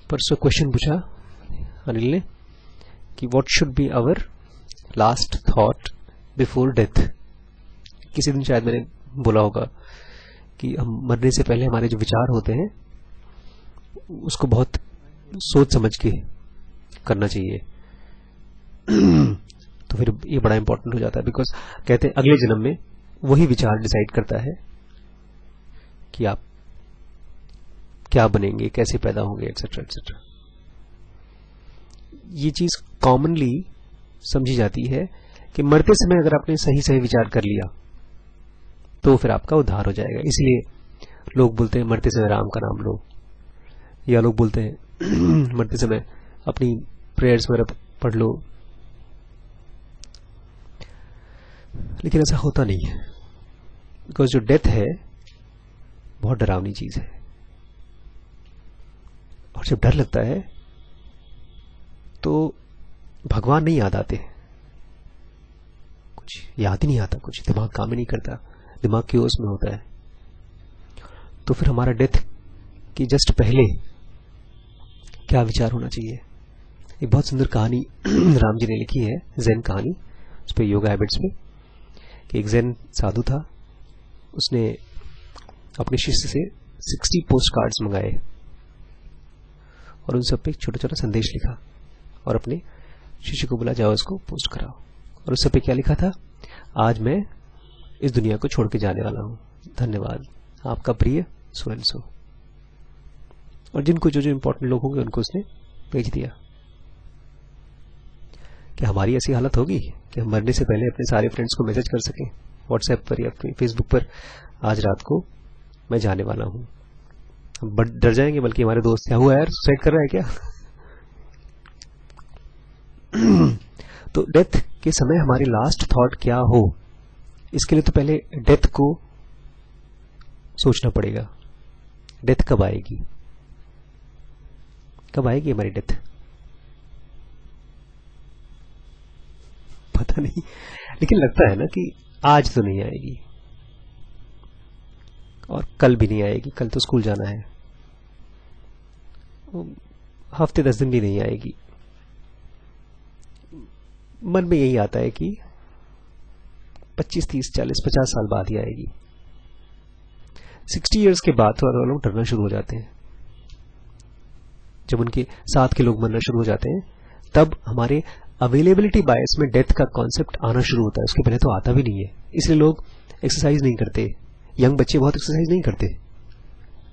परसों क्वेश्चन पूछा अनिल ने कि what should be our last thought before death. किसी दिन शायद मैंने बोला होगा कि हम मरने से पहले हमारे जो विचार होते हैं उसको बहुत सोच समझ के करना चाहिए। तो फिर ये बड़ा इंपॉर्टेंट हो जाता है, बिकॉज कहते हैं अगले जन्म में वही विचार डिसाइड करता है कि आप क्या बनेंगे, कैसे पैदा होंगे, एक्सेट्रा एक्सेट्रा। ये चीज कॉमनली समझी जाती है कि मरते समय अगर आपने सही सही विचार कर लिया तो फिर आपका उद्धार हो जाएगा। इसलिए लोग बोलते हैं मरते समय राम का नाम लो, या लोग बोलते हैं मरते समय अपनी प्रेयर्स वगैरह पढ़ लो, लेकिन ऐसा होता नहीं है। बिकॉज जो डेथ है बहुत डरावनी चीज है, और जब डर लगता है तो भगवान नहीं याद आते, कुछ याद ही नहीं आता, कुछ दिमाग काम ही नहीं करता, दिमाग की ओस में होता है। तो फिर हमारा डेथ की जस्ट पहले क्या विचार होना चाहिए। एक बहुत सुंदर कहानी राम जी ने लिखी है, ज़ेन कहानी, उस पर योगा हैबिट्स में, कि एक ज़ेन साधु था, उसने अपने शिष्य से 60 पोस्ट कार्ड्स मंगाए और उन सब पे एक छोटा छोटा संदेश लिखा और अपने शिष्य को बोला जाओ इसको पोस्ट कराओ। और उस सब पे क्या लिखा था, आज मैं इस दुनिया को छोड़ के जाने वाला हूं, धन्यवाद, आपका प्रिय सो एंड सो। और जिनको जो जो इंपॉर्टेंट लोग होंगे उनको उसने भेज दिया। क्या हमारी ऐसी हालत होगी कि हम मरने से पहले अपने सारे फ्रेंड्स को मैसेज कर सकें व्हाट्सएप पर या फेसबुक पर, आज रात को मैं जाने वाला हूं। हम डर जाएंगे, बल्कि हमारे दोस्त क्या हुआ यार, सुसाइड कर रहा है क्या। तो डेथ के समय हमारी लास्ट थॉट क्या हो, इसके लिए तो पहले डेथ को सोचना पड़ेगा। डेथ कब आएगी, कब आएगी हमारी डेथ, पता नहीं, लेकिन लगता है ना कि आज तो नहीं आएगी और कल भी नहीं आएगी, कल तो स्कूल जाना है, हफ्ते 10 दिन भी नहीं आएगी। मन में यही आता है कि 25, 30, 40, 50 साल बाद ही आएगी। 60 इयर्स के बाद थोड़ा लोग डरना शुरू हो जाते हैं, जब उनके साथ के लोग मरना शुरू हो जाते हैं तब हमारे अवेलेबिलिटी बायस में डेथ का कॉन्सेप्ट आना शुरू होता है। उसके पहले तो आता भी नहीं है, इसलिए लोग एक्सरसाइज नहीं करते। यंग बच्चे बहुत एक्सरसाइज नहीं करते,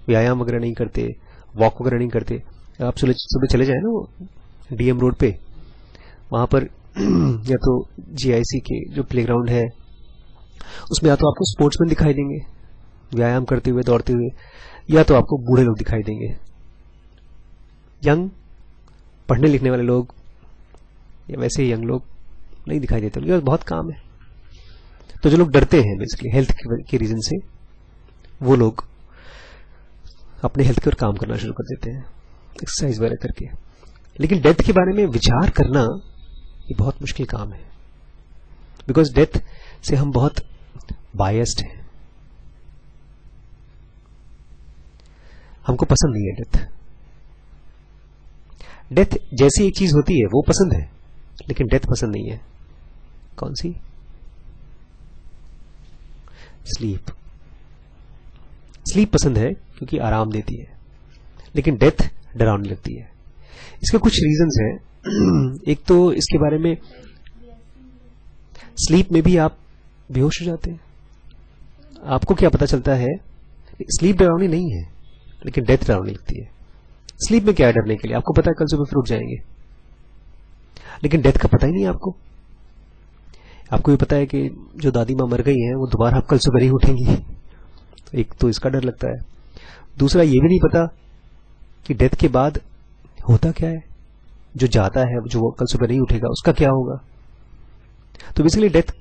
व्यायाम वगैरह नहीं करते, वॉक वगैरह नहीं करते। आप सुबह चले जाए ना वो डीएम रोड पे, वहां पर या तो जीआईसी के जो प्लेग्राउंड है उसमें या तो आपको स्पोर्ट्समैन दिखाई देंगे व्यायाम करते हुए, दौड़ते हुए, या तो आपको बूढ़े लोग दिखाई देंगे। यंग पढ़ने लिखने वाले लोग या वैसे ही यंग लोग नहीं दिखाई देते, उनके पास बहुत काम है। तो जो लोग डरते हैं बेसिकली हेल्थ के रीजन से, वो लोग अपने हेल्थ के ऊपर काम करना शुरू कर देते हैं एक्सरसाइज वगैरह करके। लेकिन डेथ के बारे में विचार करना ये बहुत मुश्किल काम है, बिकॉज डेथ से हम बहुत बायस्ड हैं, हमको पसंद नहीं है डेथ। डेथ जैसी एक चीज होती है वो पसंद है, लेकिन डेथ पसंद नहीं है। कौन सी? स्लीप। स्लीप पसंद है क्योंकि आराम देती है, लेकिन डेथ डरावनी लगती है। इसके कुछ रीजंस हैं। एक तो इसके बारे में, स्लीप में भी आप बेहोश हो जाते हैं, आपको क्या पता चलता है। स्लीप डरावनी नहीं है, लेकिन डेथ डरावनी लगती है। स्लीप में क्या है डरने के लिए, आपको पता है कल सुबह फिर उठ जाएंगे, लेकिन डेथ का पता ही नहीं है आपको। आपको ये पता है कि जो दादी माँ मर गई हैं वो दोबारा कल सुबह नहीं उठेंगी, तो एक तो इसका डर लगता है। दूसरा ये भी नहीं पता कि डेथ के बाद होता क्या है, जो जाता है, जो वो कल सुबह नहीं उठेगा, उसका क्या होगा। तो basically death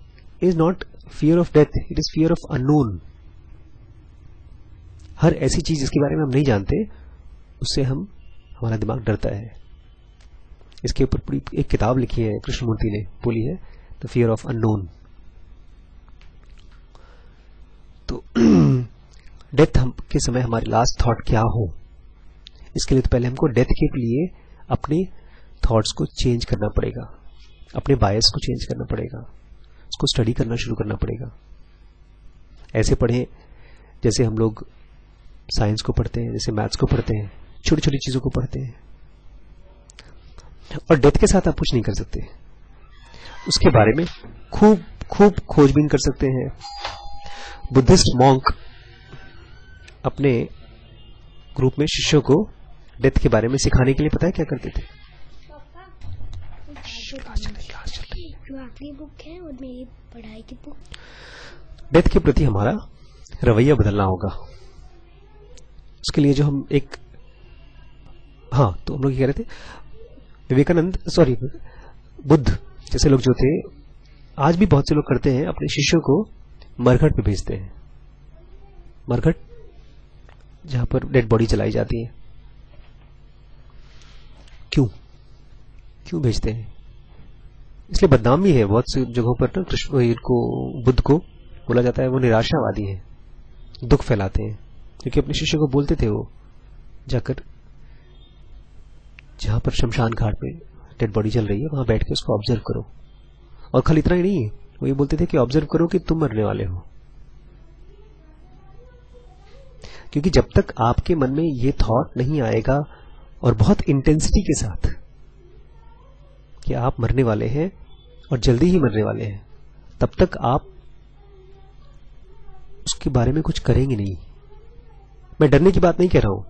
is not fear of death, it is fear of unknown. हर ऐसी चीज जिसके बारे में हम नहीं जानते उससे हमारा दिमाग डरता है। इसके ऊपर पूरी एक किताब लिखी है कृष्णमूर्ति ने, बोली है द फियर ऑफ अननोन। तो डेथ के समय हमारी लास्ट थॉट क्या हो, इसके लिए तो पहले हमको डेथ के लिए अपने थॉट्स को चेंज करना पड़ेगा, अपने बायस को चेंज करना पड़ेगा, उसको स्टडी करना शुरू करना पड़ेगा। ऐसे पढ़ें जैसे हम लोग साइंस को पढ़ते हैं, जैसे मैथ्स को पढ़ते हैं, छोटी छोटी चीजों को पढ़ते हैं। और डेथ के साथ आप कुछ नहीं कर सकते, उसके बारे में खूब खूब खोजबीन कर सकते हैं। बुद्धिस्ट मॉन्क अपने ग्रुप में शिष्यों को डेथ के बारे में सिखाने के लिए पता है क्या करते थे? जो आखिरी बुक है और मेरी पढ़ाई की बुक। डेथ के प्रति हमारा रवैया बदलना होगा। उसके लिए जो हम एक तो हम लोग कह रहे थे, विवेकानंद बुद्ध जैसे लोग जो थे, आज भी बहुत से लोग करते हैं, अपने शिष्यों को मरघट पे भेजते हैं। मरघट जहां पर डेड बॉडी जलाई जाती है। क्यों भेजते हैं? इसलिए बदनाम भी है बहुत सी जगहों पर ना, इनको बुद्ध को बोला जाता है वो निराशावादी है, दुख फैलाते हैं। क्योंकि अपने शिष्य को बोलते थे वो जाकर जहां पर शमशान घाट पे डेड बॉडी जल रही है वहां बैठ के उसको ऑब्जर्व करो। और खाली इतना ही नहीं है, वो ये बोलते थे कि ऑब्जर्व करो कि तुम मरने वाले हो। क्योंकि जब तक आपके मन में ये थॉट नहीं आएगा और बहुत इंटेंसिटी के साथ कि आप मरने वाले हैं और जल्दी ही मरने वाले हैं, तब तक आप उसके बारे में कुछ करेंगे नहीं। मैं डरने की बात नहीं कह रहा हूं,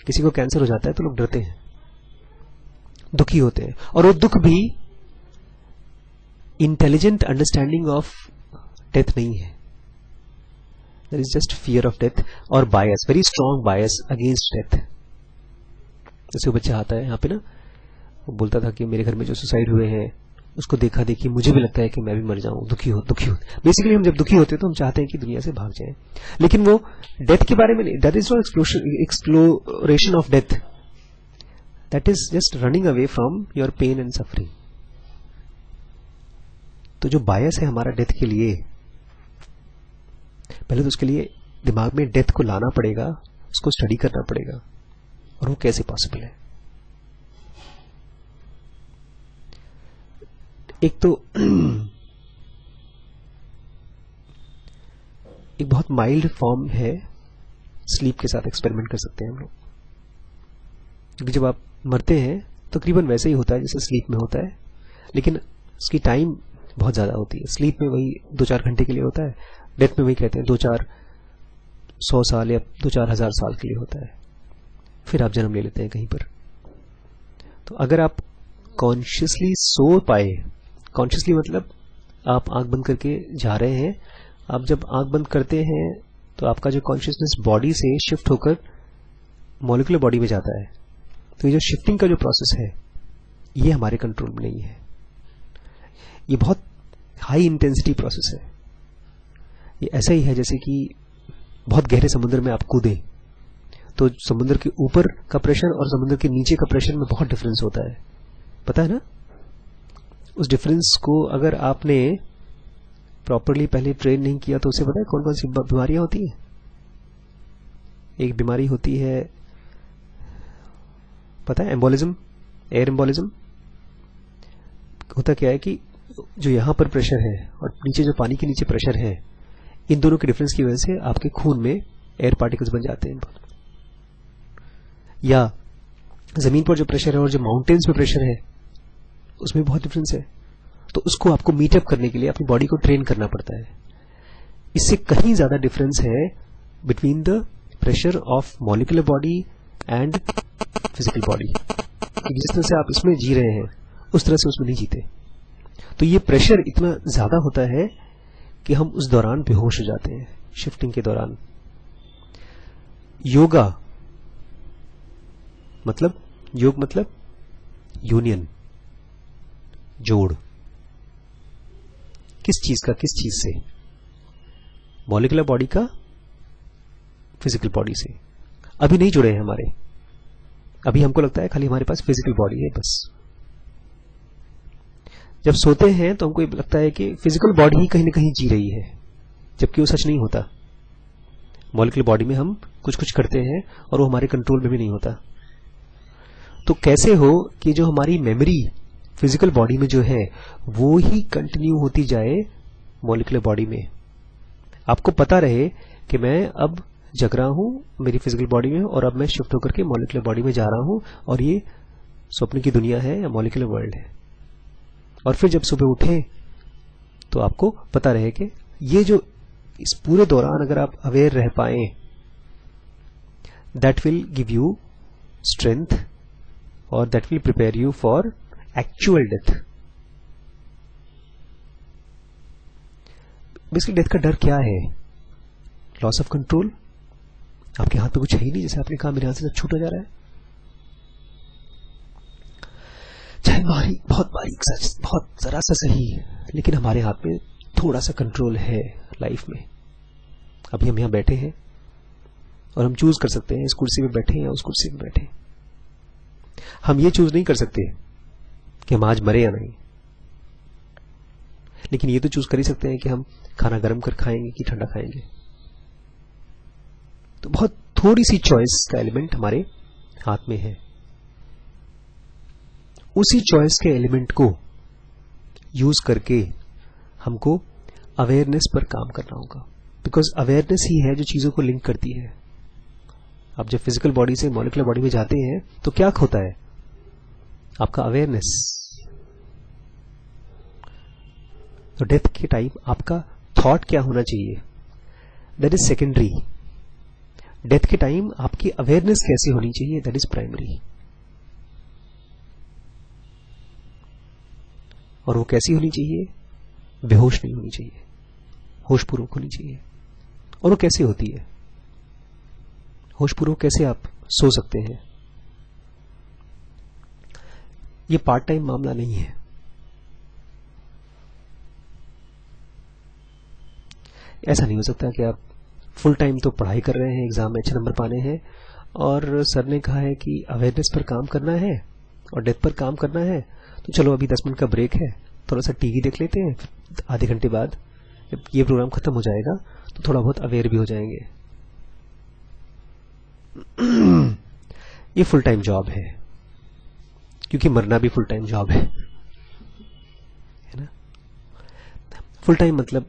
किसी को कैंसर हो जाता है तो लोग डरते हैं, दुखी होते हैं, और वो दुख भी इंटेलिजेंट अंडरस्टैंडिंग ऑफ डेथ नहीं है। There is just fear of death और bias, very strong bias against death. जैसे वो बच्चा आता है यहाँ पे ना, वो बोलता था कि मेरे घर में जो सुसाइड हुए हैं उसको देखा देखी मुझे भी लगता है कि मैं भी मर जाऊं, दुखी हो। बेसिकली हम जब दुखी होते हैं तो हम चाहते हैं कि दुनिया से भाग जाएं, लेकिन वो डेथ के बारे में नहीं। That is not exploration of death, that is just running away from your pain and suffering. तो जो बायस है हमारा डेथ के लिए, पहले तो उसके लिए दिमाग में डेथ को लाना पड़ेगा, उसको स्टडी करना पड़ेगा। और वो कैसे पॉसिबल है? एक तो एक बहुत माइल्ड फॉर्म है, स्लीप के साथ एक्सपेरिमेंट कर सकते हैं हम लोग। क्योंकि जब आप मरते हैं तो तकरीबन वैसे ही होता है जैसे स्लीप में होता है, लेकिन उसकी टाइम बहुत ज्यादा होती है। स्लीप में वही 2-4 घंटे के लिए होता है, डेथ में वही कहते हैं 2-400 साल या 2-4 हज़ार साल के लिए होता है, फिर आप जन्म ले लेते हैं कहीं पर। तो अगर आप कॉन्शियसली सो पाए, कॉन्शियसली मतलब आप आंख बंद करके जा रहे हैं, आप जब आंख बंद करते हैं तो आपका जो कॉन्शियसनेस बॉडी से शिफ्ट होकर मॉलिक्यूलर बॉडी में जाता है। तो ये जो शिफ्टिंग का जो प्रोसेस है ये हमारे कंट्रोल में नहीं है, ये बहुत हाई इंटेंसिटी प्रोसेस है। ये ऐसा ही है जैसे कि बहुत गहरे समुद्र में आप कूदें तो समुद्र के ऊपर का प्रेशर और समुद्र के नीचे का प्रेशर में बहुत डिफरेंस होता है, पता है ना? उस डिफरेंस को अगर आपने प्रॉपरली पहले ट्रेन नहीं किया तो उसे पता है कौन कौन सी बीमारियां होती है? एक बीमारी होती है, पता है, एम्बोलिज्म, एयर एम्बोलिज्म। होता क्या है कि जो यहां पर प्रेशर है और नीचे जो पानी के नीचे प्रेशर है, इन दोनों के डिफरेंस की वजह से आपके खून में एयर पार्टिकल्स बन जाते हैं। या जमीन पर जो प्रेशर है और जो माउंटेन्स पे प्रेशर है उसमें बहुत डिफरेंस है। तो उसको आपको मीटअप करने के लिए अपनी बॉडी को ट्रेन करना पड़ता है। इससे कहीं ज्यादा डिफरेंस है between the pressure of molecular body and physical body. जिस तरह से आप इसमें जी रहे हैं उस तरह से उसमें नहीं जीते। तो ये प्रेशर इतना ज्यादा होता है कि हम उस दौरान बेहोश हो जाते हैं, शिफ्टिंग के दौरान। योगा मतलब, योग मतलब यूनियन, जोड़। किस चीज का किस चीज से? मॉलिक्यूलर बॉडी का फिजिकल बॉडी से। अभी नहीं जुड़े हैं हमारे, अभी हमको लगता है खाली हमारे पास फिजिकल बॉडी है बस। जब सोते हैं तो हमको लगता है कि फिजिकल बॉडी ही कहीं ना कहीं जी रही है, जबकि वो सच नहीं होता। मॉलिक्यूलर बॉडी में हम कुछ कुछ करते हैं और वो हमारे कंट्रोल में भी नहीं होता। तो कैसे हो कि जो हमारी मेमोरी फिजिकल बॉडी में जो है वो ही कंटिन्यू होती जाए मॉलिक्यूलर बॉडी में। आपको पता रहे कि मैं अब जग रहा हूं मेरी फिजिकल बॉडी में और अब मैं शिफ्ट होकर के मॉलिक्यूलर बॉडी में जा रहा हूं और ये स्वप्न की दुनिया है या मॉलिक्यूलर वर्ल्ड है। और फिर जब सुबह उठे तो आपको पता रहे कि ये जो इस पूरे दौरान अगर आप अवेयर रह पाए, that will give you strength और that will prepare you for actual death. Basically death का डर क्या है? Loss of control. आपके हाथ में कुछ है ही नहीं, जैसे आपने कहा मेरे हाथ से सब छूटा जा रहा है, चाहे बहुत बारीक सच, बहुत जरा सा सही, लेकिन हमारे हाथ में थोड़ा सा कंट्रोल है लाइफ में। अभी हम यहां बैठे हैं और हम चूज कर सकते हैं इस कुर्सी में बैठे या उस कुर्सी में बैठे। हम ये चूज नहीं कर सकते कि हम आज मरे या नहीं, लेकिन ये तो चूज कर ही सकते हैं कि हम खाना गर्म कर खाएंगे कि ठंडा खाएंगे। तो बहुत थोड़ी सी चॉइस का एलिमेंट हमारे हाथ में है। उसी चॉइस के एलिमेंट को यूज करके हमको अवेयरनेस पर काम करना होगा, बिकॉज अवेयरनेस ही है जो चीजों को लिंक करती है। आप जब फिजिकल बॉडी से मॉलिक्यूलर बॉडी में जाते हैं तो क्या होता है? आपका अवेयरनेस। तो डेथ के टाइम आपका थॉट क्या होना चाहिए, दैट इज सेकेंडरी। डेथ के टाइम आपकी अवेयरनेस कैसी होनी चाहिए, दैट इज प्राइमरी। और वो कैसी होनी चाहिए? बेहोश नहीं होनी चाहिए, होशपूर्वक होनी चाहिए। और वो कैसे होती है? होशपूर्वक कैसे आप सो सकते हैं? ये पार्ट टाइम मामला नहीं है। ऐसा नहीं हो सकता कि आप फुल टाइम तो पढ़ाई कर रहे हैं, एग्जाम में अच्छे नंबर पाने हैं, और सर ने कहा है कि अवेयरनेस पर काम करना है और डेथ पर काम करना है, तो चलो अभी 10 मिनट का ब्रेक है, थोड़ा सा टीवी देख लेते हैं, आधे घंटे बाद जब ये प्रोग्राम खत्म हो जाएगा तो थोड़ा बहुत अवेयर भी हो जाएंगे। ये फुल टाइम जॉब है, क्योंकि मरना भी फुल टाइम जॉब है ना। फुल टाइम मतलब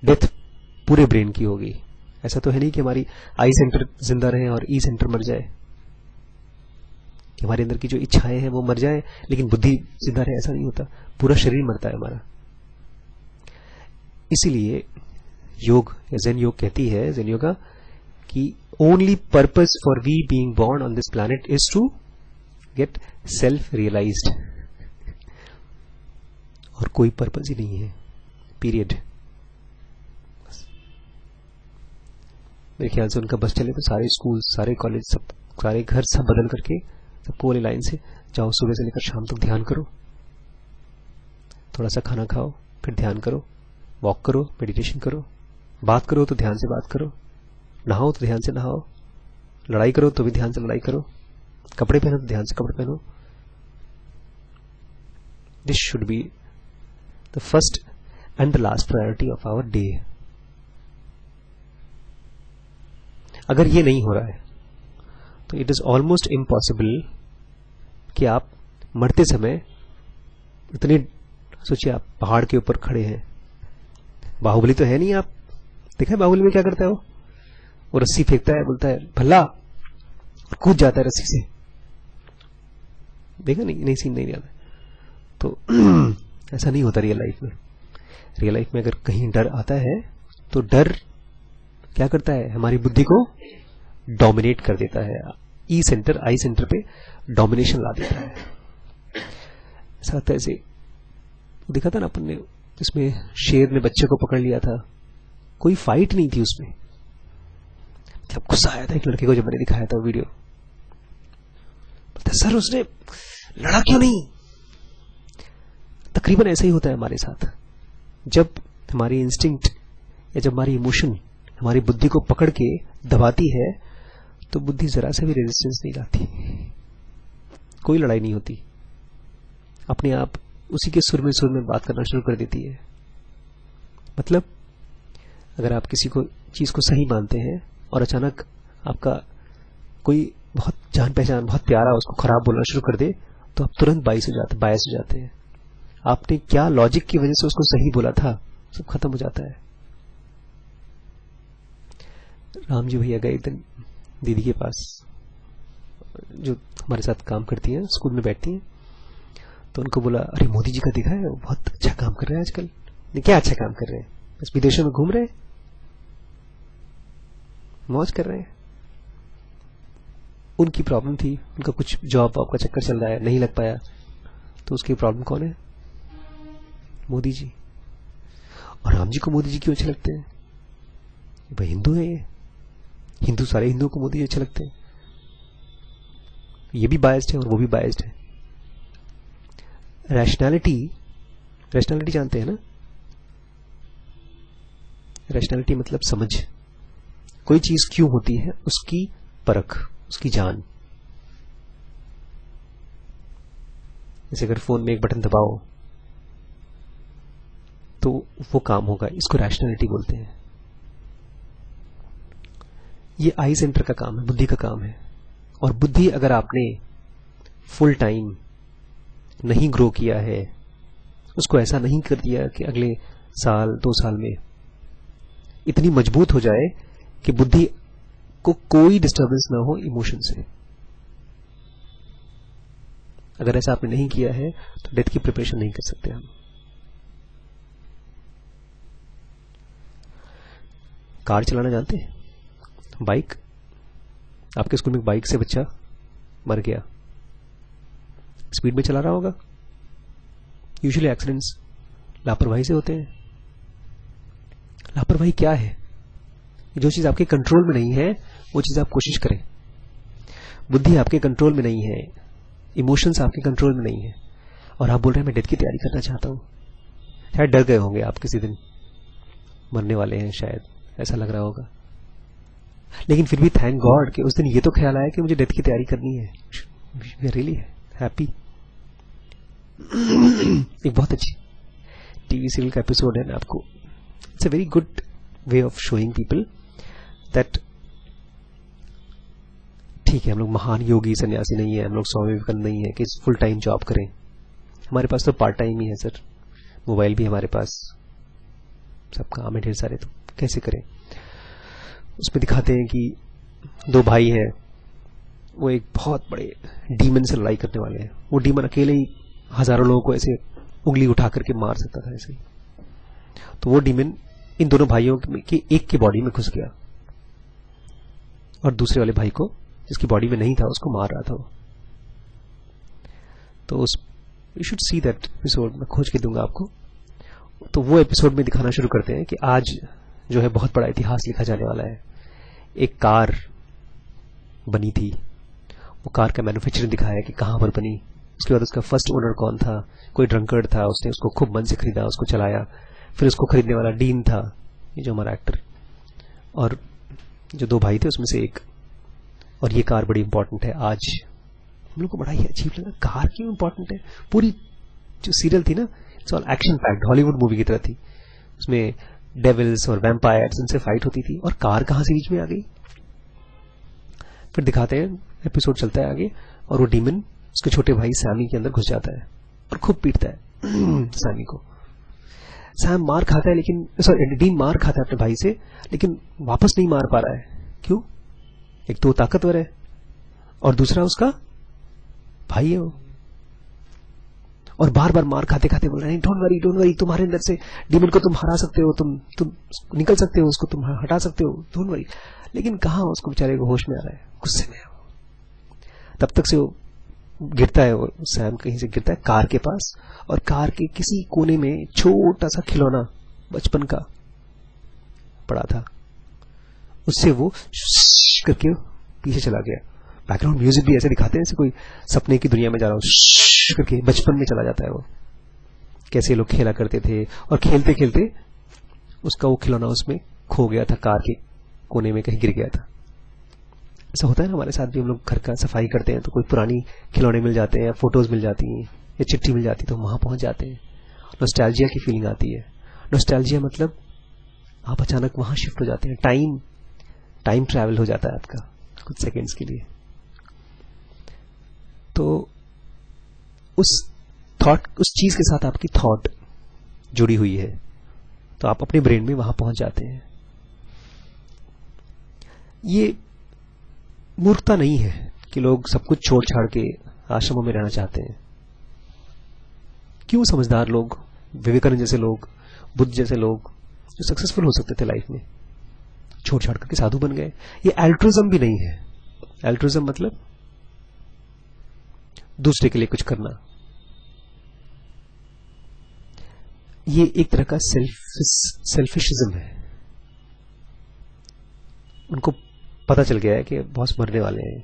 डेथ पूरे ब्रेन की होगी। ऐसा तो है नहीं कि हमारी आई सेंटर जिंदा रहे और ई सेंटर मर जाए, कि हमारे अंदर की जो इच्छाएं हैं वो मर जाए लेकिन बुद्धि जिंदा रहे, ऐसा नहीं होता। पूरा शरीर मरता है हमारा। इसीलिए योग या ज़ेन योग कहती है, ज़ेन योगा, कि only purpose for we being born on this planet is to get self realised. और कोई पर्पस ही नहीं है, पीरियड। मेरे ख्याल से उनका बस चले तो सारे स्कूल, सारे कॉलेज, सब सारे घर सब बदल करके सबको वाली लाइन से जाओ, सुबह से लेकर शाम तक ध्यान करो, थोड़ा सा खाना खाओ, फिर ध्यान करो, वॉक करो, मेडिटेशन करो, बात करो तो ध्यान से बात करो, नहाओ तो ध्यान से नहाओ, लड़ाई करो तो भी ध्यान से लड़ाई करो, कपड़े पहनो तो ध्यान से कपड़े पहनो। This should be the first and the last priority of our day. अगर ये नहीं हो रहा है तो इट इज ऑलमोस्ट इम्पॉसिबल कि आप मरते समय इतने, सोचिए आप पहाड़ के ऊपर खड़े हैं, बाहुबली तो है नहीं, आप देखा है बाहुबली में क्या करता है? वो रस्सी फेंकता है, बोलता है भल्ला, और कूद जाता है रस्सी से। देखा नहीं सीन नहीं याद है तो ऐसा नहीं होता रियल लाइफ में। रियल लाइफ में अगर कहीं डर आता है तो डर क्या करता है? हमारी बुद्धि को डोमिनेट कर देता है, ई सेंटर आई सेंटर पे डोमिनेशन ला देता है। ऐसा लगता है ऐसे दिखा था ना अपन ने, जिसमें शेर ने बच्चे को पकड़ लिया था, कोई फाइट नहीं थी उसमें। जब गुस्सा आया था एक लड़के को, जब मैंने दिखाया था वीडियो, बोलता सर उसने लड़ा क्यों नहीं? तकरीबन ऐसा ही होता है हमारे साथ। जब हमारी इंस्टिंक्ट या जब हमारी इमोशन हमारी बुद्धि को पकड़ के दबाती है तो बुद्धि जरा से भी रेजिस्टेंस नहीं लाती, कोई लड़ाई नहीं होती, अपने आप उसी के सुर में बात करना शुरू कर देती है। मतलब अगर आप किसी को चीज को सही मानते हैं और अचानक आपका कोई बहुत जान पहचान, बहुत प्यारा, उसको खराब बोलना शुरू कर दे तो आप तुरंत बायस हो जाते हैं। आपने क्या लॉजिक की वजह से उसको सही बोला था, सब खत्म हो जाता है। राम जी भैया गए एक दिन दीदी के पास, जो हमारे साथ काम करती हैं, स्कूल में बैठती हैं, तो उनको बोला, अरे मोदी जी का देखा है, वो बहुत अच्छा काम कर रहे हैं आजकल। क्या अच्छा काम कर रहे हैं? बस विदेशों में घूम रहे हैं, मौज कर रहे हैं। उनकी प्रॉब्लम थी, उनका कुछ जॉब वॉब का चक्कर चल रहा है, नहीं लग पाया, तो उसकी प्रॉब्लम कौन है? मोदी जी। और राम जी को मोदी जी क्यों अच्छे लगते हैं? भाई हिंदू है, ये हिंदू, सारे हिंदुओं को मोदी जी अच्छे लगते हैं। ये भी बायस्ड है और वो भी बायस्ड है। रैशनैलिटी जानते हैं ना? रैशनैलिटी मतलब समझ, कोई चीज क्यों होती है उसकी परख, उसकी जान। जैसे अगर फोन में एक बटन दबाओ तो वो काम होगा, इसको रैशनैलिटी बोलते हैं। ये आई सेंटर का काम है, बुद्धि का काम है। और बुद्धि अगर आपने फुल टाइम नहीं ग्रो किया है, उसको ऐसा नहीं कर दिया कि अगले साल 2 साल में इतनी मजबूत हो जाए कि बुद्धि को कोई डिस्टर्बेंस ना हो इमोशन से, अगर ऐसा आपने नहीं किया है तो डेथ की प्रिपरेशन नहीं कर सकते हम। कार चलाना जानते हैं? बाइक, आपके स्कूल में एक बाइक से बच्चा मर गया, स्पीड में चला रहा होगा। यूजुअली एक्सीडेंट्स लापरवाही से होते हैं। लापरवाही क्या है? जो चीज आपके कंट्रोल में नहीं है वो चीज आप कोशिश करें। बुद्धि आपके कंट्रोल में नहीं है, इमोशंस आपके कंट्रोल में नहीं है, और आप बोल रहे हैं मैं डेथ की तैयारी करना चाहता हूं। शायद डर गए होंगे आप, किसी दिन मरने वाले हैं, शायद ऐसा लग रहा होगा, लेकिन फिर भी थैंक गॉड कि उस दिन ये तो ख्याल आया कि मुझे डेथ की तैयारी करनी है। We are really happy. एक बहुत अच्छी टीवी सीरियल का एपिसोड है, मैं आपको, it's a very good way of showing people that ठीक है, हम लोग महान योगी सन्यासी नहीं है, हम लोग स्वामी विवेकानंद नहीं है कि फुल टाइम जॉब करें। हमारे पास तो पार्ट टाइम ही है सर, मोबाइल भी हमारे पास, सब काम है ढेर सारे, तो कैसे करें? उसमें दिखाते हैं कि 2 भाई हैं, वो एक बहुत बड़े डीमन से लड़ाई करने वाले हैं। वो डीमन अकेले ही हजारों लोगों को ऐसे उंगली उठा करके मार सकता था ऐसे। तो वो डीमन इन दोनों भाइयों की एक की बॉडी में घुस गया और दूसरे वाले भाई को, जिसकी बॉडी में नहीं था, उसको मार रहा था वो। तो उस, you should see that episode, मैं खोज के दूंगा आपको। तो वो एपिसोड में दिखाना शुरू करते हैं कि आज जो है बहुत बड़ा इतिहास लिखा जाने वाला है। एक कार बनी थी, वो कार का मैन्युफैक्चरिंग दिखाया कि कहां पर बनी, उसके बाद उसका फर्स्ट ओनर कौन था, कोई ड्रंकर्ड था, उसने उसको खूब मन से खरीदा, उसको चलाया, फिर उसको खरीदने वाला डीन था, ये जो हमारा एक्टर, और जो 2 भाई थे उसमें से एक। और ये कार बड़ी इंपॉर्टेंट है। आज हम लोग को बड़ा ही अजीब लगा, कार क्यों इंपॉर्टेंट है? पूरी जो सीरियल थी ना, it's all action packed, Hollywood movie की तरह थी। उसमें डेविल्स और वैम्पायर्स, इनसे फाइट होती थी, और कार कहां से बीच में आ गई? फिर दिखाते हैं, एपिसोड चलता है आगे, और वो डीमन उसके छोटे भाई सैमी के अंदर घुस जाता है और खूब पीटता है सैमी को। सैम मार खाता है, लेकिन सॉरी डीन मार खाता है अपने भाई से, लेकिन वापस नहीं मार पा रहा है। क्यों? एक तो ताकतवर है और दूसरा उसका भाई है वो, और बार बार मार खाते खाते बोल रहे हैं, डोंट वरी, तुम्हारे अंदर से डीमन को तुम हरा सकते हो, तुम निकल सकते हो, उसको तुम हटा सकते हो, डोंट वरी। लेकिन कहां उसको बेचारे को होश में आ रहा है, गुस्से में है वो। तब तक से वो गिरता है, वो सैम कहीं से गिरता है कार के पास, और कार के किसी कोने में छोटा सा खिलौना बचपन का पड़ा था, उससे वो करके पीछे चला गया। बैकग्राउंड म्यूजिक भी ऐसे दिखाते हैं, जैसे कोई सपने की दुनिया में जा रहा हो, करके बचपन में चला जाता है वो। कैसे लोग खेला करते थे, और खेलते खेलते उसका वो खिलौना उसमें खो गया था, कार के कोने में कहीं गिर गया था। ऐसा होता है ना हमारे साथ भी, हम लोग घर का सफाई करते हैं तो कोई पुरानी खिलौने मिल जाते हैं, या फोटोज मिल जाती हैं, या चिट्ठी मिल जाती है, तो वहां पहुंच जाते हैं, नॉस्टैल्जिया की फीलिंग आती है। नॉस्टैल्जिया मतलब आप अचानक वहां शिफ्ट हो जाते हैं, टाइम ट्रैवल हो जाता है आपका कुछ सेकेंड्स के लिए, तो उस चीज के साथ आपकी थॉट जुड़ी हुई है, तो आप अपने ब्रेन में वहां पहुंच जाते हैं। ये मूर्खता नहीं है कि लोग सब कुछ छोड़ छाड़ के आश्रमों में रहना चाहते हैं। क्यों समझदार लोग, विवेकानंद जैसे लोग, बुद्ध जैसे लोग जो सक्सेसफुल हो सकते थे लाइफ में, छोड़ छाड़ करके साधु बन गए। ये एल्ट्रुइज्म भी नहीं है। एल्ट्रुइज्म मतलब दूसरे के लिए कुछ करना। ये एक तरह का सेल्फिशिज्म है। उनको पता चल गया है कि बॉस मरने वाले हैं।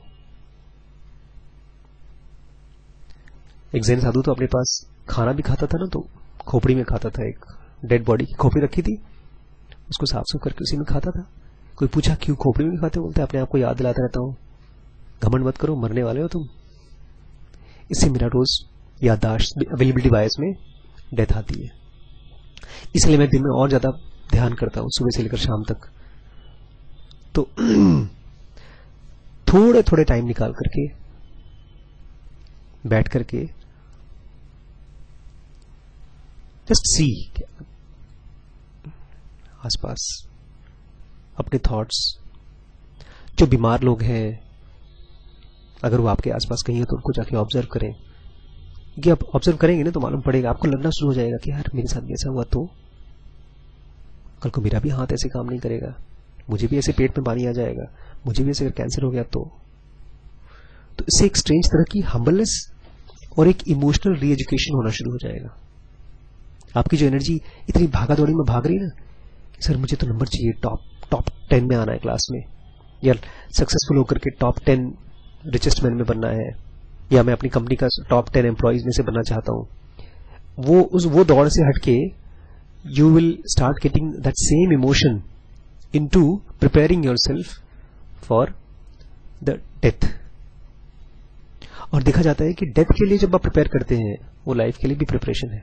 एक जैन साधु तो अपने पास खाना भी खाता था ना, तो खोपड़ी में खाता था। एक डेड बॉडी की खोपड़ी रखी थी, उसको साफ सुफ करके उसी में खाता था। कोई पूछा क्यों खोपड़ी में खाते हो, बोलते अपने आप को याद दिलाता रहता हूं, घमंड मत करो, मरने वाले हो तुम। इससे मेरा रोज याददाश्त, अवेलेबिलिटी बायस में डेथ आती है। इसलिए मैं दिन में और ज्यादा ध्यान करता हूं, सुबह से लेकर शाम तक। तो थोड़े थोड़े टाइम निकाल करके बैठ करके जस्ट सी आसपास अपने थॉट्स। जो बीमार लोग हैं, अगर वो आपके आसपास कहीं है तो उनको जाके ऑब्जर्व करें। क्योंकि आप ऑब्जर्व करेंगे ना तो मालूम पड़ेगा, आपको लगना शुरू हो जाएगा कि यार मेरे साथ भी ऐसा हुआ तो कल को मेरा भी हाथ ऐसे काम नहीं करेगा, मुझे भी ऐसे पेट में पानी आ जाएगा, मुझे भी ऐसे कैंसर हो गया तो इससे एक स्ट्रेंज तरह की हम्बलनेस और एक इमोशनल री एजुकेशन होना शुरू हो जाएगा। आपकी जो एनर्जी इतनी भागा दौड़ी में भाग रही है ना कि सर मुझे तो नंबर चाहिए, टॉप 10 में आना है क्लास में, या सक्सेसफुल होकर के टॉप 10 रिचेस्ट मैन में बनना है, या मैं अपनी कंपनी का टॉप 10 एम्प्लॉइज में से बनना चाहता हूं। वो दौड़ से हटके you will start getting that same emotion into preparing yourself for the death. और देखा जाता है कि डेथ के लिए जब आप प्रिपेयर करते हैं, वो लाइफ के लिए भी प्रिपरेशन है।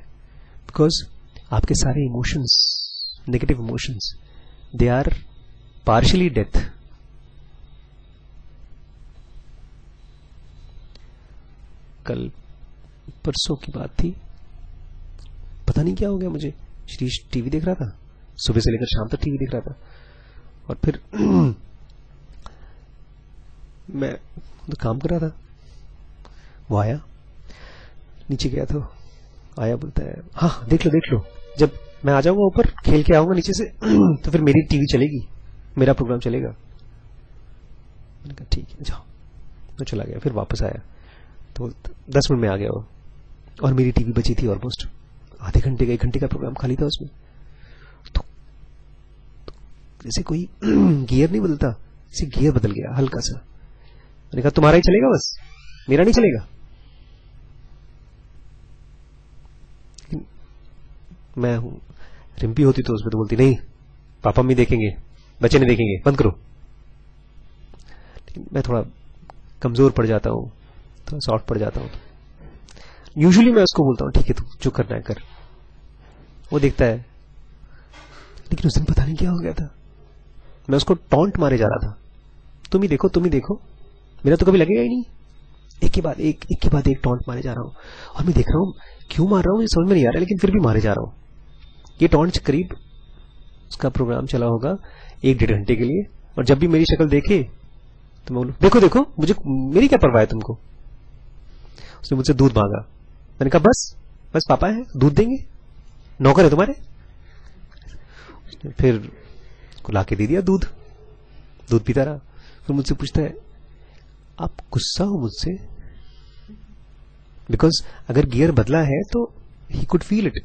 बिकॉज आपके सारे emotions, negative emotions, they are partially death. कल परसों की बात थी, पता नहीं क्या हो गया मुझे, श्रीश टीवी देख रहा था, सुबह से लेकर शाम तक टीवी देख रहा था। और फिर मैं तो काम कर रहा था, वो आया, नीचे गया तो आया, बोलता है हाँ देख लो, जब मैं आ जाऊंगा ऊपर खेल के आऊंगा नीचे से तो फिर मेरी टीवी चलेगी, मेरा प्रोग्राम चलेगा। मैंने कहा ठीक है जाओ, तो चला गया। फिर वापस आया तो 10 मिनट में आ गया वो, और मेरी टीवी बची थी ऑलमोस्ट आधे घंटे का, 1 घंटे का प्रोग्राम खाली था उसमें। तो जैसे कोई गियर नहीं बदलता, जैसे गियर बदल गया हल्का सा। मैंने कहा तुम्हारा ही चलेगा बस, मेरा नहीं चलेगा। मैं हूं, रिम्पी होती तो उसमें तो बोलती नहीं पापा मम्मी देखेंगे, बच्चे नहीं देखेंगे, बंद करो। लेकिन मैं थोड़ा कमजोर पड़ जाता हूं, थोड़ा सॉफ्ट पड़ जाता हूं। यूजुअली मैं उसको बोलता हूं ठीक है तू जो करना है कर, वो देखता है। लेकिन उस दिन पता नहीं क्या हो गया था, मैं उसको टॉन्ट मारे जा रहा था, तुम ही देखो, मेरा तो कभी लगेगा ही नहीं। एक के बाद एक टॉन्ट मारे जा रहा हूं, और मैं देख रहा हूं क्यों मार रहा हूं ये समझ में नहीं आ रहा, लेकिन फिर भी मारे जा रहा हूं। ये टॉन्ट करीब उसका प्रोग्राम चला होगा 1-1.5 घंटे के लिए, और जब भी मेरी शक्ल देखे तो मैं बोलूं देखो मुझे, मेरी क्या परवाह है तुमको। उसने मुझसे दूध मांगा, मैंने कहा बस पापा है, दूध देंगे, नौकर है तुम्हारे। उसने फिर ला के दे दिया दूध पीता रहा। फिर मुझसे पूछता है आप गुस्सा हो मुझसे, बिकॉज अगर गियर बदला है तो ही कुड फील इट।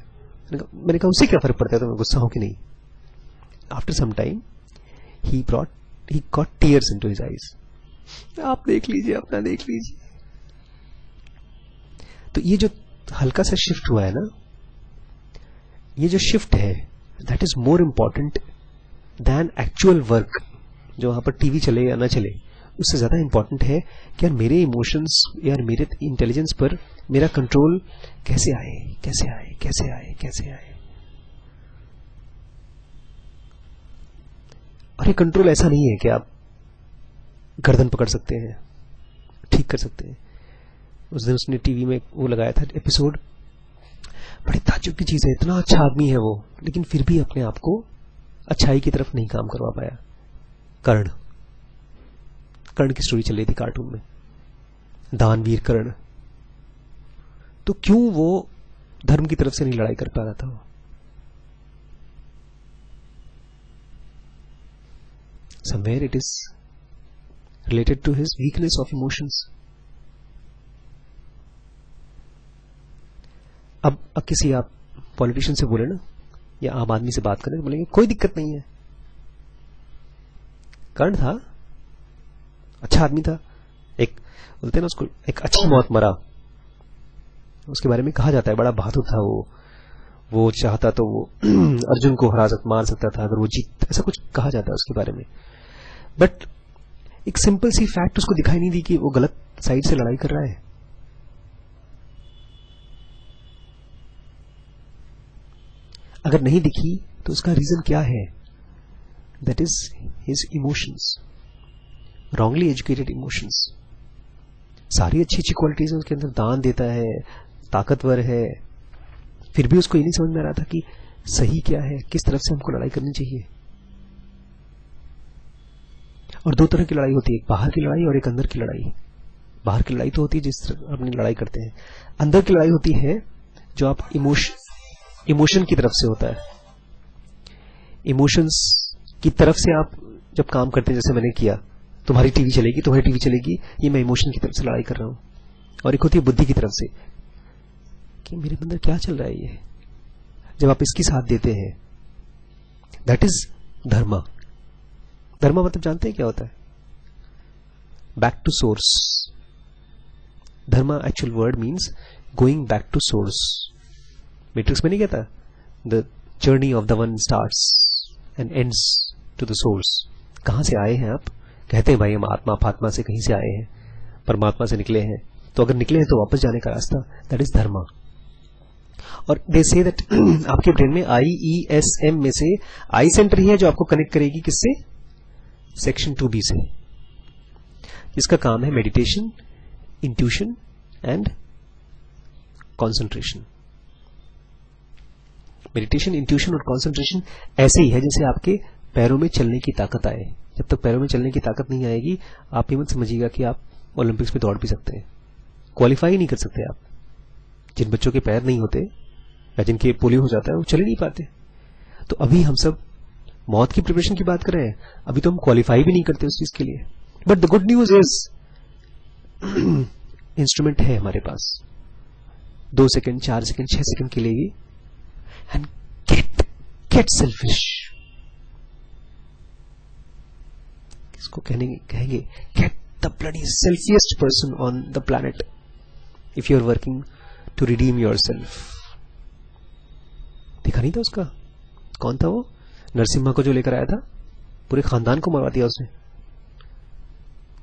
मैंने कहा उससे क्या फर्क पड़ता है तो मैं गुस्सा हूं कि नहीं। After some time he got tears into his eyes. आप देख लीजिए, अपना देख लीजिए। तो ये जो हल्का सा शिफ्ट हुआ है ना, ये जो शिफ्ट है that is more important than actual work. जो वहां पर टीवी चले या ना चले, उससे ज्यादा इंपॉर्टेंट है कि यार मेरे इमोशंस, यार मेरे इंटेलिजेंस पर मेरा कंट्रोल कैसे आए। और ये कंट्रोल ऐसा नहीं है कि आप गर्दन पकड़ सकते हैं, ठीक कर सकते हैं। उस दिन उसने टीवी में वो लगाया था एपिसोड, बड़ी ताज्जुब की चीज है, इतना अच्छा आदमी है वो, लेकिन फिर भी अपने आप को अच्छाई की तरफ नहीं काम करवा पाया। कर्ण की स्टोरी चल रही थी कार्टून में, दानवीर कर्ण। तो क्यों वो धर्म की तरफ से नहीं लड़ाई कर पा रहा था वो? Somewhere it is related to his weakness of emotions. अब किसी आप पॉलिटिशियन से बोले ना, या आम आदमी से बात करें तो बोलेंगे कोई दिक्कत नहीं है, कर्ण था, अच्छा आदमी था, एक बोलते हैं ना उसको, एक अच्छी मौत मरा, उसके बारे में कहा जाता है बड़ा बहादुर था वो चाहता तो वो अर्जुन को मार सकता था अगर वो जीत, ऐसा कुछ कहा जाता है उसके बारे में। बट एक सिंपल सी फैक्ट उसको दिखाई नहीं दी कि वो गलत साइड से लड़ाई कर रहा है। अगर नहीं दिखी तो उसका रीजन क्या है? That is his emotions, wrongly educated emotions. सारी अच्छी अच्छी क्वालिटीज उसके अंदर, दान देता है, ताकतवर है, फिर भी उसको ये नहीं समझ में आ रहा था कि सही क्या है, किस तरफ से हमको लड़ाई करनी चाहिए। और दो तरह की लड़ाई होती है, एक बाहर की लड़ाई और एक अंदर की लड़ाई। बाहर की लड़ाई तो होती है जिस तरह अपनी लड़ाई करते हैं, अंदर की लड़ाई होती है जो आप इमोशन की तरफ से होता है। इमोशंस की तरफ से आप जब काम करते हैं, जैसे मैंने किया, तुम्हारी टीवी चलेगी, ये मैं इमोशन की तरफ से लड़ाई कर रहा हूं। और एक होती है बुद्धि की तरफ से कि मेरे अंदर क्या चल रहा है ये, जब आप इसकी साथ देते हैं, दैट इज धर्मा। धर्मा मतलब जानते हैं क्या होता है? Back to source. Dharma actual word means going back to source. Matrix में नहीं कहता the journey of the one starts and ends to the source. कहां से आए हैं आप? कहते हैं भाई हम आत्मा फात्मा से कहीं से आए हैं, परमात्मा से निकले हैं, तो अगर निकले हैं तो वापस जाने का रास्ता, दैट इज धर्मा। और दे से दैट आपके ब्रेन में IESM में से आई सेंटर ही है जो आपको कनेक्ट करेगी किससे? सेक्शन 2B से, जिसका काम है meditation, intuition and concentration. Meditation, intuition और कंसंट्रेशन ऐसे ही है जैसे आपके पैरों में चलने की ताकत आए। जब तक पैरों में चलने की ताकत नहीं आएगी, आप ये मत समझिएगा कि आप ओलंपिक्स में दौड़ भी सकते हैं, क्वालिफाई नहीं कर सकते आप। जिन बच्चों के पैर नहीं होते या जिनके पोलियो हो जाता है वो चल ही नहीं पाते। तो अभी हम सब मौत की प्रिपरेशन की बात कर रहे हैं, अभी तो हम क्वालिफाई भी नहीं करते उस चीज के लिए। But the good news is instrument है हमारे पास, 2 सेकंड 4 सेकंड 6 सेकंड के लिए, एंड गेट सेल्फिश। इसको कहेंगे get the bloody selfiest person on the planet if you are working to redeem yourself. देखा नहीं था उसका? कौन था वो? नरसिम्हा को जो लेकर आया था, पूरे खानदान को मरवा दिया उसने।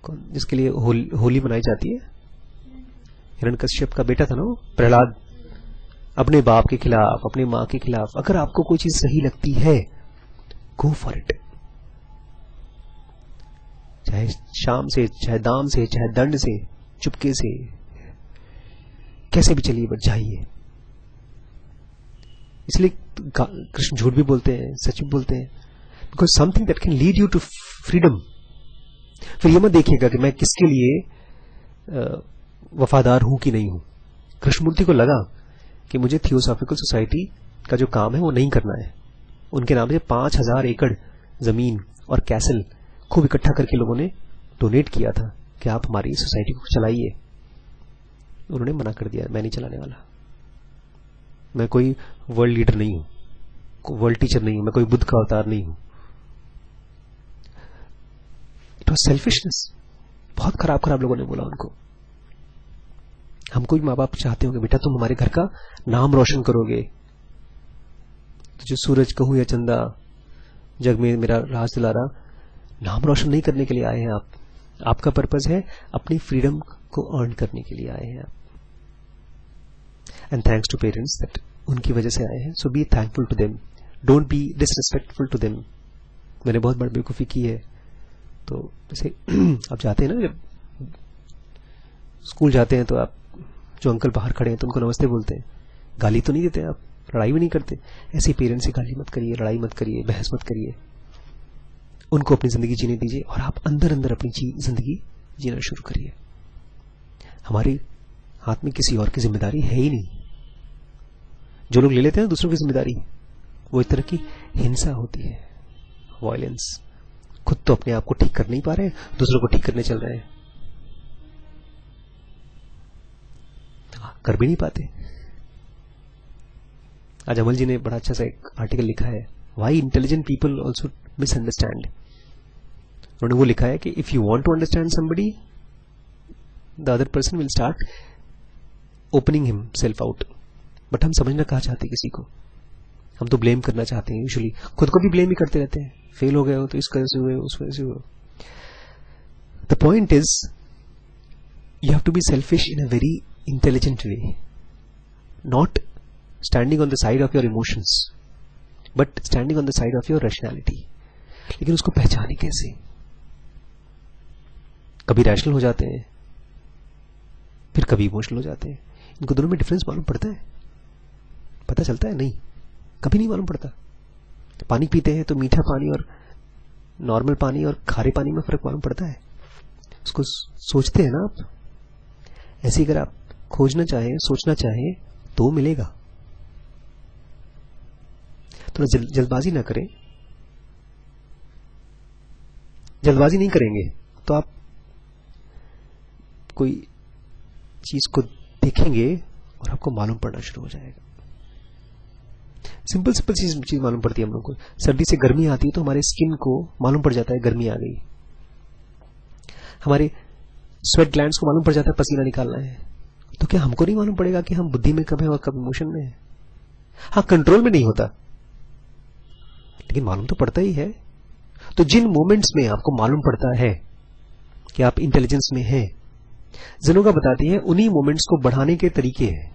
कौन? जिसके लिए होली मनाई जाती है, हिरण्यकश्यप का बेटा था ना वो, प्रहलाद। अपने बाप के खिलाफ, अपने मां के खिलाफ, अगर आपको कोई चीज सही लगती है, गो फॉर इट। चाहे शाम से, चाहे दाम से, चाहे दंड से, चुपके से, कैसे भी चलिए, बट जाइए। इसलिए कृष्ण झूठ भी बोलते हैं, सच भी बोलते हैं, because something that can lead you to freedom. फिर ये मत देखिएगा कि मैं किसके लिए वफादार हूं कि नहीं हूं। कृष्णमूर्ति को लगा कि मुझे थियोसॉफिकल सोसाइटी का जो काम है वो नहीं करना है। उनके नाम से 5000 एकड़ जमीन और कैसल खूब इकट्ठा करके लोगों ने डोनेट किया था कि आप हमारी सोसाइटी को चलाइए। उन्होंने मना कर दिया, मैं नहीं चलाने वाला, मैं कोई वर्ल्ड लीडर नहीं हूं, वर्ल्ड टीचर नहीं हूं, मैं कोई बुद्ध का अवतार नहीं हूं। It was selfishness. बहुत खराब खराब लोगों ने बोला उनको। हमको भी माँ बाप चाहते होंगे बेटा तुम हमारे घर का नाम रोशन करोगे, तो जो सूरज कहूं या चंदा जग में मेरा राज दिलारा, नाम रोशन नहीं करने के लिए आए हैं आप। आपका पर्पस है अपनी फ्रीडम को अर्न करने के लिए आए हैं आप। And thanks to parents that उनकी वजह से आए हैं, so be thankful to them, don't be disrespectful to them. मैंने बहुत बड़ी बेवकूफी की है। तो जैसे आप जाते हैं ना, जब स्कूल जाते हैं तो आप जो अंकल बाहर खड़े हैं तो उनको नमस्ते बोलते हैं, गाली तो नहीं देते आप, लड़ाई भी नहीं करते। ऐसे पेरेंट्स से गाली मत करिए, लड़ाई मत करिए, बहस मत करिए, उनको अपनी जिंदगी जीने दीजिए और आप अंदर अंदर अपनी जिंदगी जीना शुरू करिए। हमारे हाथ में किसी और की जिम्मेदारी है ही नहीं। जो लोग ले लेते हैं दूसरों की जिम्मेदारी, वो एक तरह की हिंसा होती है, वायलेंस। खुद तो अपने आप को ठीक कर नहीं पा रहे, दूसरों को ठीक करने चल रहे हैं, कर भी नहीं पाते। आज अमल जी ने बड़ा अच्छा सा एक आर्टिकल लिखा है, why intelligent people also misunderstand. उन्होंने वो लिखा है कि if you want to understand somebody, the other person will start opening himself out. But हम समझना कहाँ चाहते हैं किसी को, हम तो ब्लेम करना चाहते हैं, यूजुअली खुद को भी ब्लेम ही करते रहते हैं, फेल हो गए हो तो इस वजह से हुए, उस वजह से हुए। The point is you have to be selfish in a very intelligent way, not standing on the side of your emotions but standing on the side of your rationality. लेकिन उसको पहचाने कैसे? कभी रैशनल हो जाते हैं, फिर कभी इमोशनल हो जाते हैं। इनको दोनों में डिफरेंस मालूम पड़ता है? पता चलता है? नहीं, कभी नहीं मालूम पड़ता। पानी पीते हैं तो मीठा पानी और नॉर्मल पानी और खारे पानी में फर्क मालूम पड़ता है? उसको सोचते हैं ना आप। ऐसे अगर आप खोजना चाहें, सोचना चाहें तो मिलेगा। तो जल्दबाजी ना करें। जल्दबाजी नहीं करेंगे तो आप कोई चीज को देखेंगे और आपको मालूम पड़ना शुरू हो जाएगा। सिंपल सिंपल चीज मालूम पड़ती है हम लोग को। सर्दी से गर्मी आती है तो हमारे स्किन को मालूम पड़ जाता है गर्मी आ गई। हमारे स्वेट ग्लैंड्स को मालूम पड़ जाता है पसीना निकालना है। तो क्या हमको नहीं मालूम पड़ेगा कि हम बुद्धि में कब है और कब इमोशन में है? हाँ, कंट्रोल में नहीं होता, लेकिन मालूम तो पड़ता ही है। तो जिन मोमेंट्स में आपको मालूम पड़ता है कि आप इंटेलिजेंस में हैं, ज़ेनोगा बताती है उन्हीं मोमेंट्स को बढ़ाने के तरीके हैं।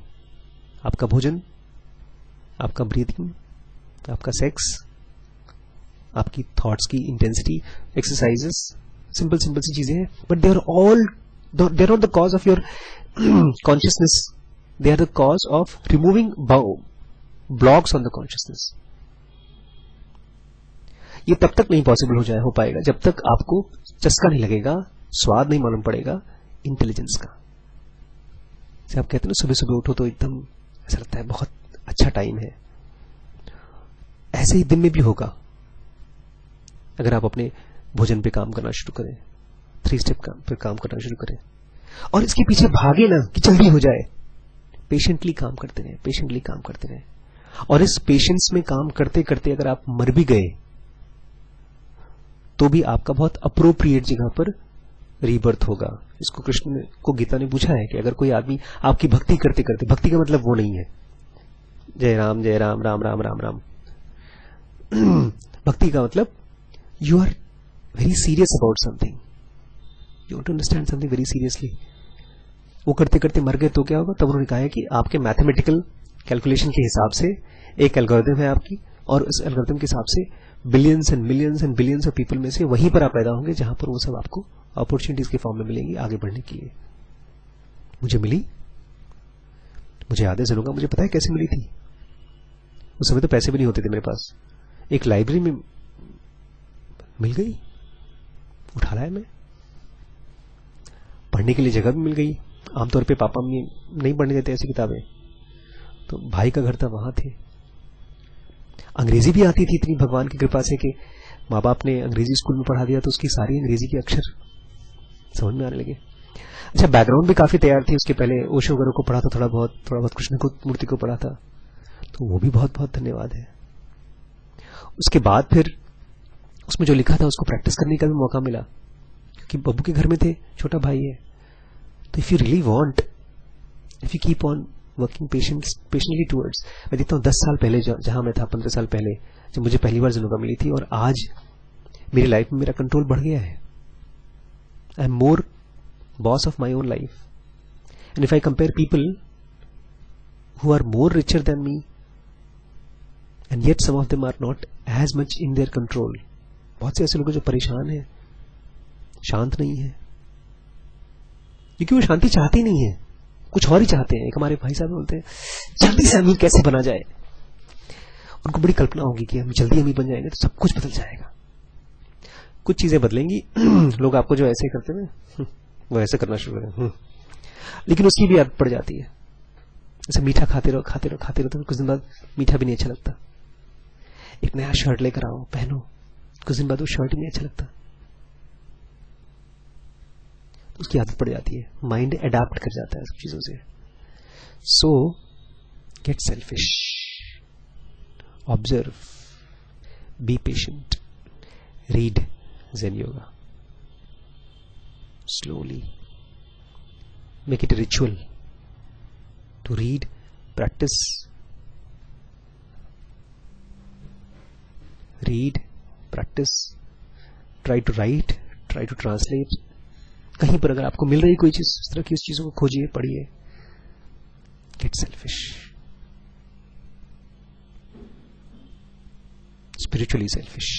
आपका भोजन, आपका ब्रीथिंग, आपका सेक्स, आपकी थॉट्स की इंटेंसिटी, एक्सरसाइजेस, सिंपल सिंपल सी चीजें हैं। But they are not the cause of your consciousness, they are the cause of removing blocks on the consciousness. ये तब तक नहीं पॉसिबल हो पाएगा जब तक आपको चस्का नहीं लगेगा, स्वाद नहीं मालूम पड़ेगा इंटेलिजेंस का। जैसे आप कहते हैं ना, सुबह सुबह उठो तो एकदम ऐसा लगता है बहुत अच्छा टाइम है। ऐसे ही दिन में भी होगा अगर आप अपने भोजन पे काम करना शुरू करें, 3 स्टेप पे काम करना शुरू करें और इसके पीछे भागे ना कि जल्दी हो जाए। पेशेंटली काम करते रहे, पेशेंटली काम करते रहे। और इस पेशेंस में काम करते करते अगर आप मर भी गए तो भी आपका बहुत अप्रोप्रिएट जगह पर रीबर्थ होगा। इसको कृष्ण को गीता ने पूछा है कि अगर कोई आदमी आपकी भक्ति करते करते, भक्ति का मतलब वो नहीं है जय राम राम राम राम राम, भक्ति का मतलब you are very serious about something, you want to understand something very seriously. वो करते करते मर गए तो क्या होगा? तब उन्होंने कहा है कि आपके मैथमेटिकल कैलकुलेशन के हिसाब से एक एल्गोरिथम है आपकी, और उस एल्गोरिथम के हिसाब से billions and millions and billions of people में से वहीं पर आप पैदा होंगे जहां पर वो सब आपको अपॉर्चुनिटीज के फॉर्म में मिलेंगी आगे बढ़ने के लिए। मुझे मिली, मुझे याद है ज़ेनोगा, मुझे पता है कैसे मिली थी। उस समय तो पैसे भी नहीं होते थे मेरे पास। एक लाइब्रेरी में मिल गई, उठा लाया मैं। पढ़ने के लिए जगह भी मिल गई। आमतौर पे पापा मम्मी नहीं पढ़ने देते ऐसी किताबें, तो भाई का घर था, वहां थे। अंग्रेजी भी आती थी इतनी भगवान की कृपा से कि माँ बाप ने अंग्रेजी स्कूल में पढ़ा दिया, तो उसकी सारी अंग्रेजी के अक्षर समझ में आने लगे। अच्छा, बैकग्राउंड भी काफी तैयार थी उसके पहले। ओशो वगैरह को पढ़ा था, थोड़ा बहुत कृष्ण मूर्ति को पढ़ा था, तो वो भी बहुत बहुत धन्यवाद है। उसके बाद फिर उसमें जो लिखा था उसको प्रैक्टिस करने का भी मौका मिला, क्योंकि बब्बू के घर में थे, छोटा भाई है। तो if you really want, if you keep on working patiently towards. मैं देखता हूँ 10 साल पहले जहां मैं था, 15 साल पहले जब मुझे पहली बार ज़ेनोगा मिली थी, और आज मेरी लाइफ में मेरा कंट्रोल बढ़ गया है। I am more boss of my own life. And if I compare people who are more richer than me and yet some of them are not as much in their control. बहुत से ऐसे लोग जो परेशान हैं, शांत नहीं है, क्योंकि वो शांति चाहते नहीं है, कुछ और ही चाहते हैं। एक हमारे भाई साहब बोलते हैं जल्दी से अमीर कैसे बना जाए। उनको बड़ी कल्पना होगी कि हम जल्दी अमीर बन जाएंगे तो सब कुछ बदल जाएगा। कुछ चीजें बदलेंगी, लोग आपको जो ऐसे करते हैं वो ऐसे करना शुरू करें, लेकिन उसकी भी आदत पड़ जाती है। जैसे मीठा खाते रहो खाते रहो खाते रहो, तो कुछ दिन बाद मीठा भी नहीं अच्छा लगता। एक नया शर्ट लेकर आओ, पहनो, कुछ दिन बाद वो शर्ट नहीं अच्छा लगता, तो उसकी आदत पड़ जाती है। माइंड अडैप्ट कर जाता है सब चीजों से। सो gate selfish, observe, be patient, read Zen yoga. Slowly. Make it a ritual to read, practice. Read, practice. Try to write, try to translate. कहीं पर अगर आपको मिल रही कोई चीज इस तरह की, उस चीजों को खोजिए, पढ़िए. Get selfish. Spiritually selfish.